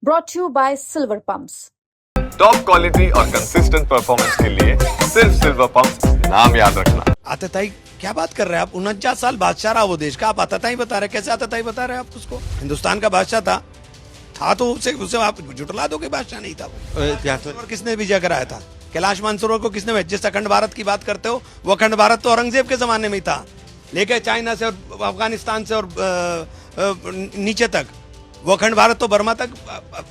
brought to you by Silver Pumps. Top quality और consistent performance के लिए सिर्फ सिल्वर पंप नाम याद रखना। आतताई क्या बात कर रहे हैं आप? 49 साल बादशाह रहा वो देश का, आप आतताई बता रहे हैं? कैसे आतताई बता रहे हैं आप उसको? हिंदुस्तान का बादशाह था तो उसे आप जुटला दो कि बादशाह नहीं था वो। और किसने विजय कराया था? कैलाश मानसरोवर को किसने? जिस अखंड भारत की बात करते हो, वो अखंड भारत तो औरंगजेब के जमाने में ही था, लेके चाइना से और अफगानिस्तान से और नीचे तक वो अखंड भारत तो बर्मा तक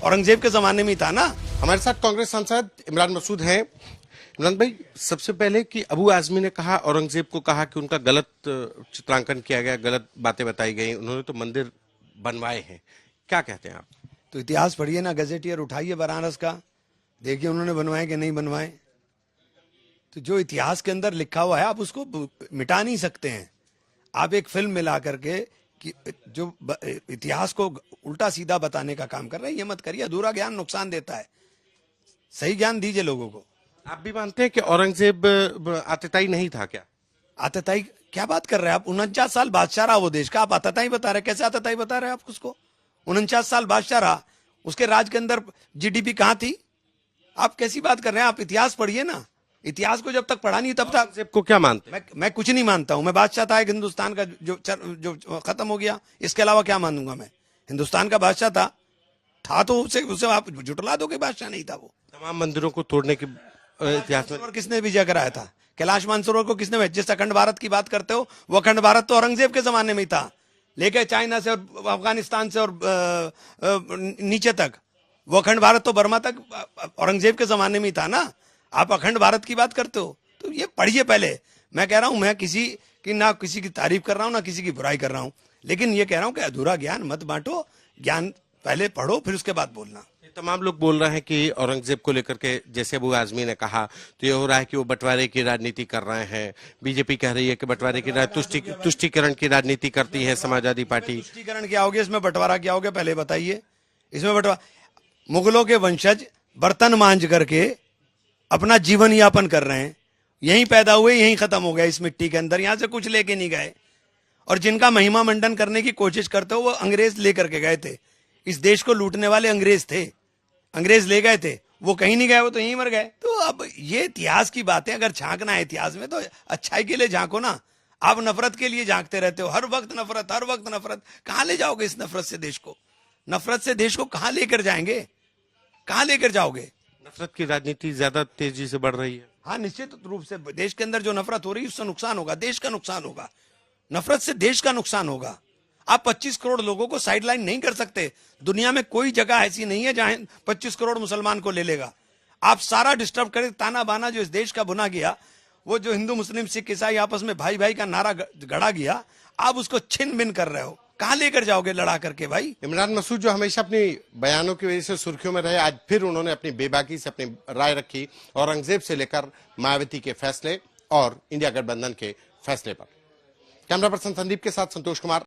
औरंगजेब के जमाने में ही था ना। हमारे साथ कांग्रेस सांसद इमरान मसूद हैं। इमरान भाई, सबसे पहले कि अबू आजमी ने कहा, औरंगजेब को कहा कि उनका गलत चित्रांकन किया गया, गलत बातें बताई गई, उन्होंने तो मंदिर बनवाए हैं, क्या कहते हैं आप? तो इतिहास पढ़िए ना, गजेटियर उठाइए बनारस का, देखिए उन्होंने बनवाए कि नहीं बनवाए। तो जो इतिहास के अंदर लिखा हुआ है आप उसको मिटा नहीं सकते हैं। आप एक फिल्म मिला करके कि जो इतिहास को उल्टा सीधा बताने का काम कर रहे हैं, ये मत करिए। अधूरा ज्ञान नुकसान देता है, सही ज्ञान दीजिए लोगों को। आप भी मानते हैं कि औरंगजेब आतताई नहीं था क्या? आतताई क्या बात कर रहे हैं आप? 49 साल बादशाह रहा वो देश का, आप आतताई बता रहे हैं? कैसे आतताई बता रहे हैं आप उसको? 49 साल बादशाह रहा, उसके राज के अंदर जीडीपी कहां थी? आप कैसी बात कर रहे हैं? आप इतिहास पढ़िए ना। इतिहास को जब तक पढ़ा नहीं तब तक। औरंगजेब को क्या मानते हैं? मैं कुछ नहीं मानता हूं। मैं बादशाह था एक हिंदुस्तान का जो खत्म हो गया, इसके अलावा क्या मानूंगा मैं? हिंदुस्तान का बादशाह था तो उसे आप जुटला दो कि बादशाह नहीं था वो। तमाम मंदिरों को तोड़ने के इतिहास में किसने विजय कराया था? कैलाश मानसरोवर को किसने? जिस अखंड भारत की बात करते हो, वो अखंड भारत तो औरंगजेब के जमाने में ही था, लेके चाइना से और अफगानिस्तान से और नीचे तक वो अखंड भारत तो बर्मा तक औरंगजेब के जमाने में ही था ना। आप अखंड भारत की बात करते हो, तो ये पढ़िए पहले। मैं कह रहा हूं, मैं किसी की तारीफ कर रहा हूं ना किसी की बुराई कर रहा हूं, लेकिन ये कह रहा हूं कि अधूरा ज्ञान मत बांटो, ज्ञान पहले पढ़ो फिर उसके बाद बोलना। तमाम लोग बोल रहे हैं कि औरंगजेब को लेकर के, जैसे अबू आजमी ने कहा, तो ये हो रहा है कि वो बंटवारे की राजनीति कर रहे हैं। बीजेपी कह रही है कि बंटवारे की तुष्टीकरण की राजनीति करती है समाजवादी पार्टी। तुष्टीकरण क्या हो गया इसमें? बंटवारा क्या हो गया पहले बताइए। इसमें बंटवारा, मुगलों के वंशज बर्तन मांझ करके अपना जीवन यापन कर रहे हैं, यहीं पैदा हुए यहीं खत्म हो गए इस मिट्टी के अंदर, यहां से कुछ लेके नहीं गए। और जिनका महिमा मंडन करने की कोशिश करते हो, वो अंग्रेज लेकर के गए थे। इस देश को लूटने वाले अंग्रेज थे, अंग्रेज ले गए थे, वो कहीं नहीं गए, वो तो यहीं मर गए। तो अब ये इतिहास की बातें अगर झांकना है इतिहास में, तो अच्छाई के लिए झांको ना। आप नफरत के लिए झांकते रहते हो, हर वक्त नफरत, हर वक्त नफरत। कहां ले जाओगे इस नफरत से देश को? नफरत से देश को कहां लेकर जाएंगे? कहां लेकर जाओगे? नफरत की राजनीति ज्यादा तेजी से बढ़ रही है। हाँ, निश्चित रूप से देश के अंदर जो नफरत हो रही है उससे नुकसान होगा, देश का नुकसान होगा। नफरत से देश का नुकसान होगा। आप 25 करोड़ लोगों को साइडलाइन नहीं कर सकते। दुनिया में कोई जगह ऐसी नहीं है जहां 25 करोड़ मुसलमान को ले लेगा। आप सारा डिस्टर्ब करें, ताना बाना जो इस देश का बुना गया, वो जो हिंदू मुस्लिम सिख ईसाई आपस में भाई भाई का नारा गढ़ा गया, आप उसको छिन बिन कर रहे हो। कहां लेकर जाओगे लड़ा करके भाई? इमरान मसूद जो हमेशा अपनी बयानों की वजह से सुर्खियों में रहे, आज फिर उन्होंने अपनी बेबाकी से अपनी राय रखी औरंगजेब से लेकर मायावती के फैसले और इंडिया गठबंधन के फैसले पर। कैमरा पर्सन संदीप के साथ संतोष कुमार,